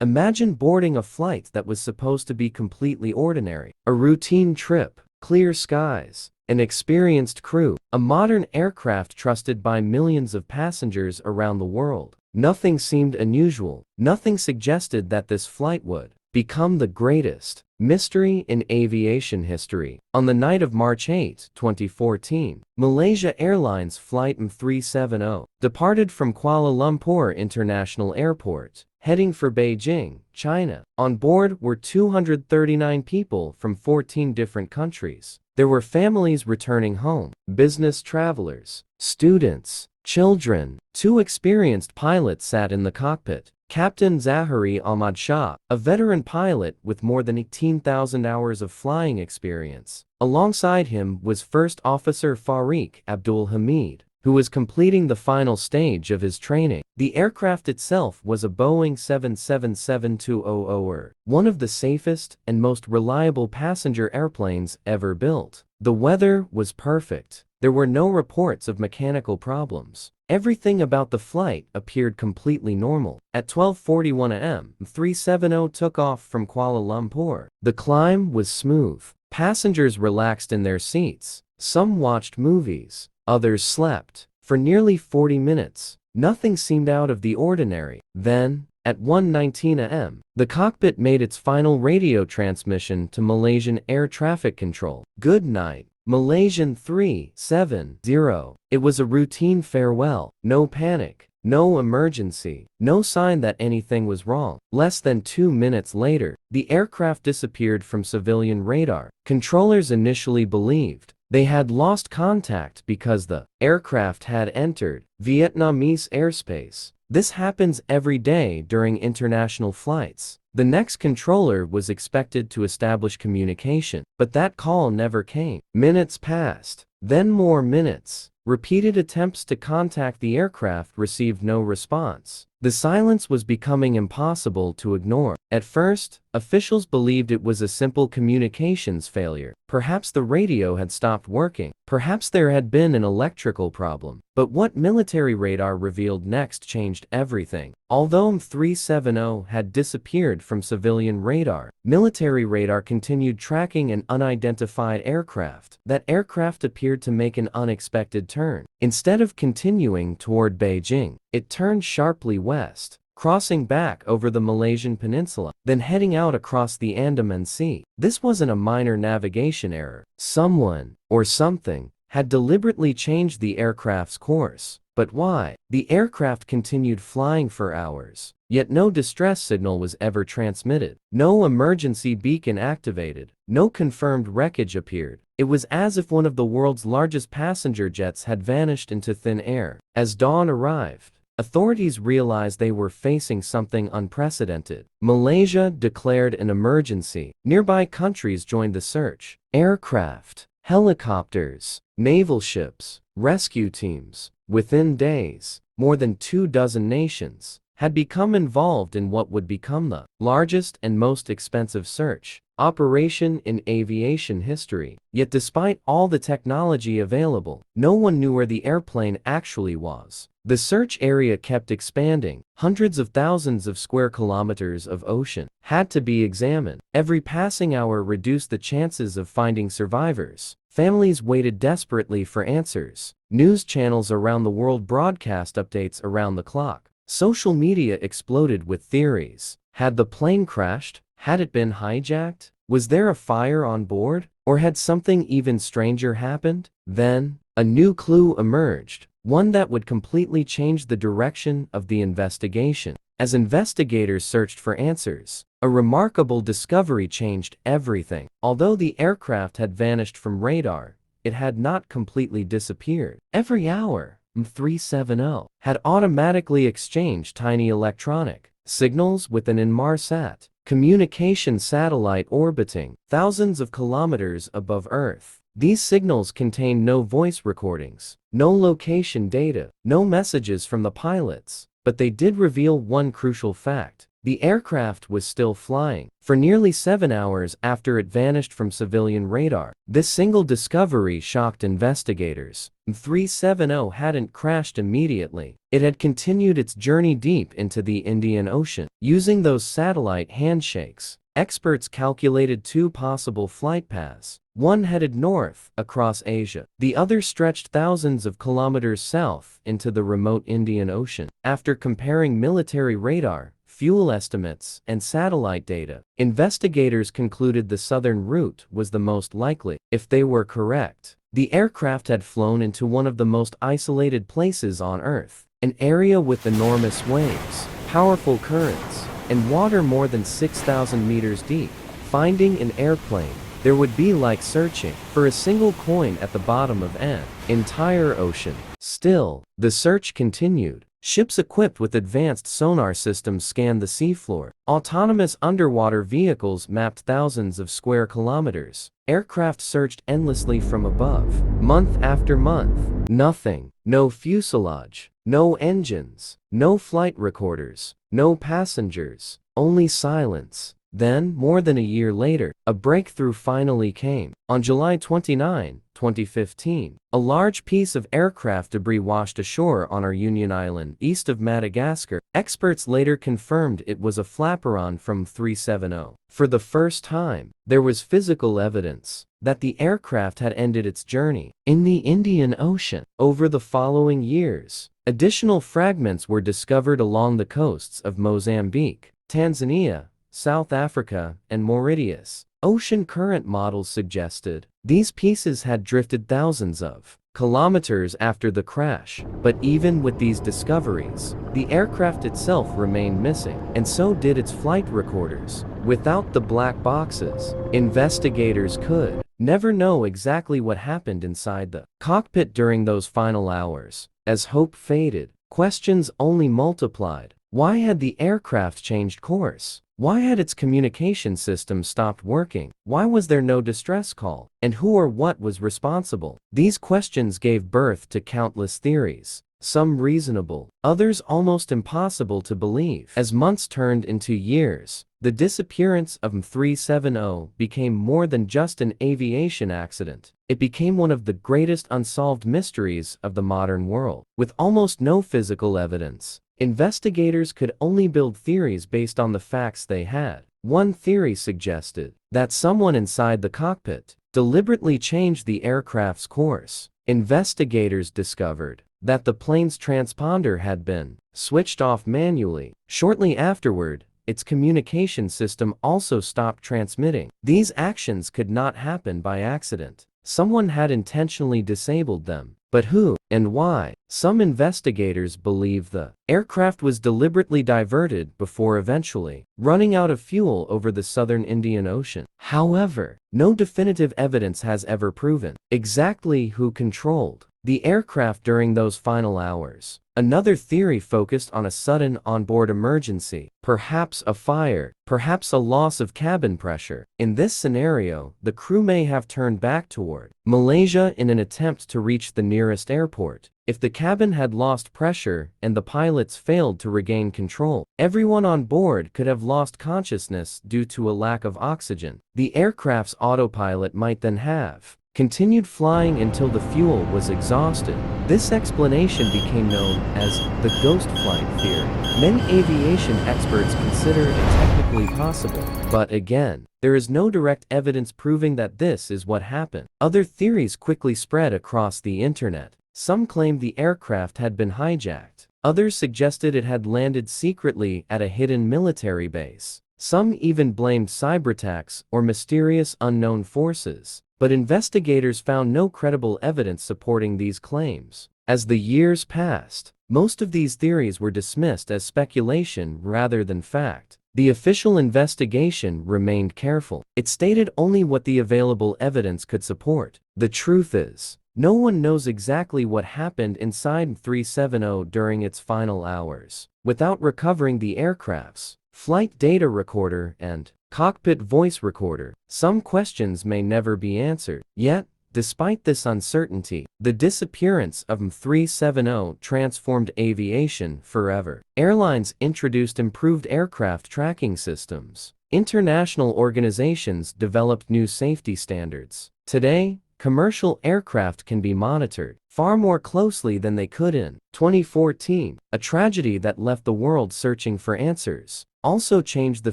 Imagine boarding a flight that was supposed to be completely ordinary. A routine trip, clear skies, an experienced crew, a modern aircraft trusted by millions of passengers around the world. Nothing seemed unusual. Nothing suggested that this flight would become the greatest mystery in aviation history. On the night of March 8, 2014, Malaysia Airlines Flight MH370 departed from Kuala Lumpur International Airport, heading for Beijing, China. On board were 239 people from 14 different countries. There were families returning home, business travelers, students, children. 2 experienced pilots sat in the cockpit. Captain Zahari Ahmad Shah, a veteran pilot with more than 18,000 hours of flying experience. Alongside him was First Officer Fariq Abdul Hamid, who was completing the final stage of his training. The aircraft itself was a Boeing 777-200er, one of the safest and most reliable passenger airplanes ever built. The weather was perfect. There were no reports of mechanical problems. Everything about the flight appeared completely normal. At 12:41 am, 370 took off from Kuala Lumpur. The climb was smooth. Passengers relaxed in their seats. Some watched movies. Others slept. For nearly 40 minutes, nothing seemed out of the ordinary. Then, at 1:19 am, the cockpit made its final radio transmission to Malaysian Air Traffic Control. "Good night, Malaysian 370. It was a routine farewell. No panic, no emergency, no sign that anything was wrong. Less than 2 minutes later, the aircraft disappeared from civilian radar. Controllers initially believed they had lost contact because the aircraft had entered Vietnamese airspace. This happens every day during international flights. The next controller was expected to establish communication, but that call never came. Minutes passed, then more minutes. Repeated attempts to contact the aircraft received no response. The silence was becoming impossible to ignore. At first, officials believed it was a simple communications failure. Perhaps the radio had stopped working. Perhaps there had been an electrical problem. But what military radar revealed next changed everything. Although M370 had disappeared from civilian radar, military radar continued tracking an unidentified aircraft. That aircraft appeared to make an unexpected turn. Instead of continuing toward Beijing, it turned sharply west, crossing back over the Malaysian peninsula, then heading out across the Andaman Sea. This wasn't a minor navigation error. Someone, or something, had deliberately changed the aircraft's course. But why? The aircraft continued flying for hours, yet no distress signal was ever transmitted. No emergency beacon activated. No confirmed wreckage appeared. It was as if one of the world's largest passenger jets had vanished into thin air. As dawn arrived, authorities realized they were facing something unprecedented. Malaysia declared an emergency. Nearby countries joined the search. Aircraft, helicopters, naval ships, rescue teams. Within days, more than 24 nations had become involved in what would become the largest and most expensive search operation in aviation history. Yet despite all the technology available, no one knew where the airplane actually was. The search area kept expanding. Hundreds of thousands of square kilometers of ocean had to be examined. Every passing hour reduced the chances of finding survivors. Families waited desperately for answers. News channels around the world broadcast updates around the clock. Social media exploded with theories. Had the plane crashed? Had it been hijacked? Was there a fire on board? Or had something even stranger happened? Then, a new clue emerged, one that would completely change the direction of the investigation. As investigators searched for answers, a remarkable discovery changed everything. Although the aircraft had vanished from radar, it had not completely disappeared. Every hour, M370 had automatically exchanged tiny electronic signals with an Inmarsat communication satellite orbiting thousands of kilometers above Earth. These signals contained no voice recordings, no location data, no messages from the pilots, but they did reveal one crucial fact. the aircraft was still flying. For nearly 7 hours after it vanished from civilian radar. This single discovery shocked investigators. M370 hadn't crashed immediately. It had continued its journey deep into the Indian Ocean. Using those satellite handshakes, experts calculated 2 possible flight paths. One headed north, across Asia. The other stretched thousands of kilometers south into the remote Indian Ocean. After comparing military radar, fuel estimates, and satellite data, investigators concluded the southern route was the most likely. If they were correct, the aircraft had flown into one of the most isolated places on Earth, an area with enormous waves, powerful currents, and water more than 6,000 meters deep. Finding an airplane there would be like searching for a single coin at the bottom of an entire ocean. Still, the search continued. Ships equipped with advanced sonar systems scanned the seafloor. Autonomous underwater vehicles mapped thousands of square kilometers. Aircraft searched endlessly from above. Month after month, nothing. No fuselage, no engines, no flight recorders, no passengers, only silence. Then, more than a year later, a breakthrough finally came. On July 29, 2015, a large piece of aircraft debris washed ashore on Reunion Island, east of Madagascar. Experts later confirmed it was a flaperon from 370. For the first time, there was physical evidence that the aircraft had ended its journey in the Indian Ocean. Over the following years, additional fragments were discovered along the coasts of Mozambique, Tanzania, South Africa, and Mauritius. Ocean current models suggested these pieces had drifted thousands of kilometers after the crash. But even with these discoveries, the aircraft itself remained missing, and so did its flight recorders. Without the black boxes, investigators could never know exactly what happened inside the cockpit during those final hours. As hope faded, questions only multiplied. Why had the aircraft changed course? Why had its communication system stopped working? Why was there no distress call? And who or what was responsible? These questions gave birth to countless theories, some reasonable, others almost impossible to believe. As months turned into years, the disappearance of M370 became more than just an aviation accident. It became one of the greatest unsolved mysteries of the modern world. With almost no physical evidence, investigators could only build theories based on the facts they had. One theory suggested that someone inside the cockpit deliberately changed the aircraft's course. Investigators discovered that the plane's transponder had been switched off manually. Shortly afterward, its communication system also stopped transmitting. These actions could not happen by accident. Someone had intentionally disabled them. But who and why? Some investigators believe the aircraft was deliberately diverted before eventually running out of fuel over the southern Indian Ocean. However, no definitive evidence has ever proven exactly who controlled the aircraft during those final hours. Another theory focused on a sudden onboard emergency, perhaps a fire, perhaps a loss of cabin pressure. In this scenario, the crew may have turned back toward Malaysia in an attempt to reach the nearest airport. If the cabin had lost pressure and the pilots failed to regain control, everyone on board could have lost consciousness due to a lack of oxygen. The aircraft's autopilot might then have continued flying until the fuel was exhausted. This explanation became known as the ghost flight theory. Many aviation experts consider it technically possible, but again, there is no direct evidence proving that this is what happened. Other theories quickly spread across the internet. Some claimed the aircraft had been hijacked. Others suggested it had landed secretly at a hidden military base. Some even blamed cyberattacks or mysterious unknown forces. But investigators found no credible evidence supporting these claims. As the years passed, most of these theories were dismissed as speculation rather than fact. The official investigation remained careful. It stated only what the available evidence could support. The truth is, no one knows exactly what happened inside 370 during its final hours. Without recovering the aircraft's flight data recorder and cockpit voice recorder, some questions may never be answered. Yet, Despite this uncertainty, the disappearance of M370 transformed aviation forever. Airlines introduced improved aircraft tracking systems. International organizations developed new safety standards. Today, commercial aircraft can be monitored far more closely than they could in 2014. A tragedy that left the world searching for answers also changed the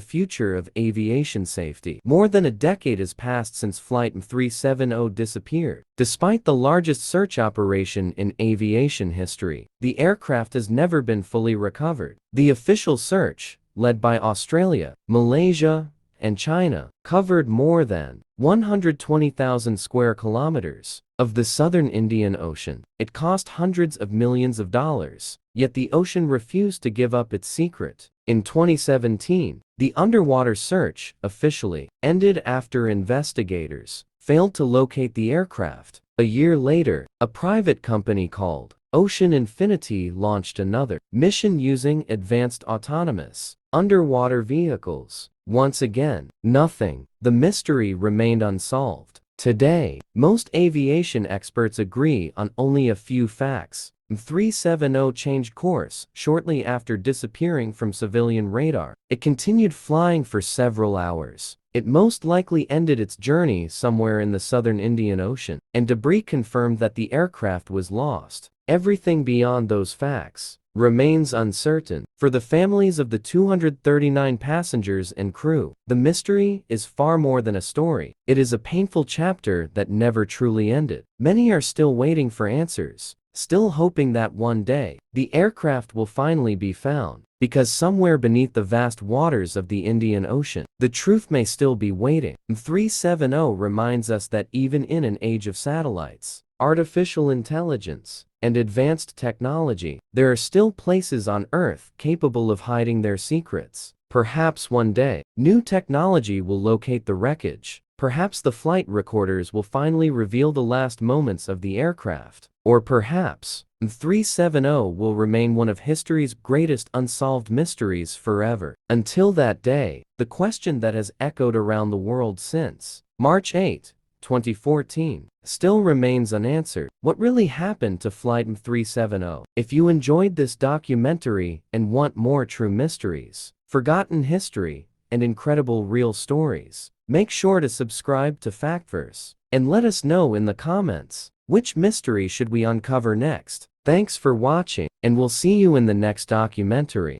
future of aviation safety. More than a decade has passed since Flight M370 disappeared. Despite the largest search operation in aviation history, the aircraft has never been fully recovered. The official search, led by Australia, Malaysia, and China, covered more than 120,000 square kilometers of the southern Indian Ocean. It cost hundreds of millions of dollars, yet the ocean refused to give up its secret. In 2017, the underwater search officially ended after investigators failed to locate the aircraft. A year later, a private company called Ocean Infinity launched another mission using advanced autonomous underwater vehicles. Once again, nothing. The mystery remained unsolved. Today, most aviation experts agree on only a few facts. M370 changed course shortly after disappearing from civilian radar. It continued flying for several hours. It most likely ended its journey somewhere in the southern Indian Ocean, and debris confirmed that the aircraft was lost. Everything beyond those facts remains uncertain. For the families of the 239 passengers and crew, the mystery is far more than a story. It is a painful chapter that never truly ended. Many are still waiting for answers, still hoping that one day, the aircraft will finally be found. Because somewhere beneath the vast waters of the Indian Ocean, the truth may still be waiting. M370 reminds us that even in an age of satellites, artificial intelligence, and advanced technology, there are still places on Earth capable of hiding their secrets. Perhaps one day, new technology will locate the wreckage. Perhaps the flight recorders will finally reveal the last moments of the aircraft. Or perhaps, M370 will remain one of history's greatest unsolved mysteries forever. Until that day, the question that has echoed around the world since March 8, 2014, still remains unanswered. What really happened to Flight M370? If you enjoyed this documentary and want more true mysteries, forgotten history, and incredible real stories, make sure to subscribe to Factverse and let us know in the comments, which mystery should we uncover next? Thanks for watching, and we'll see you in the next documentary.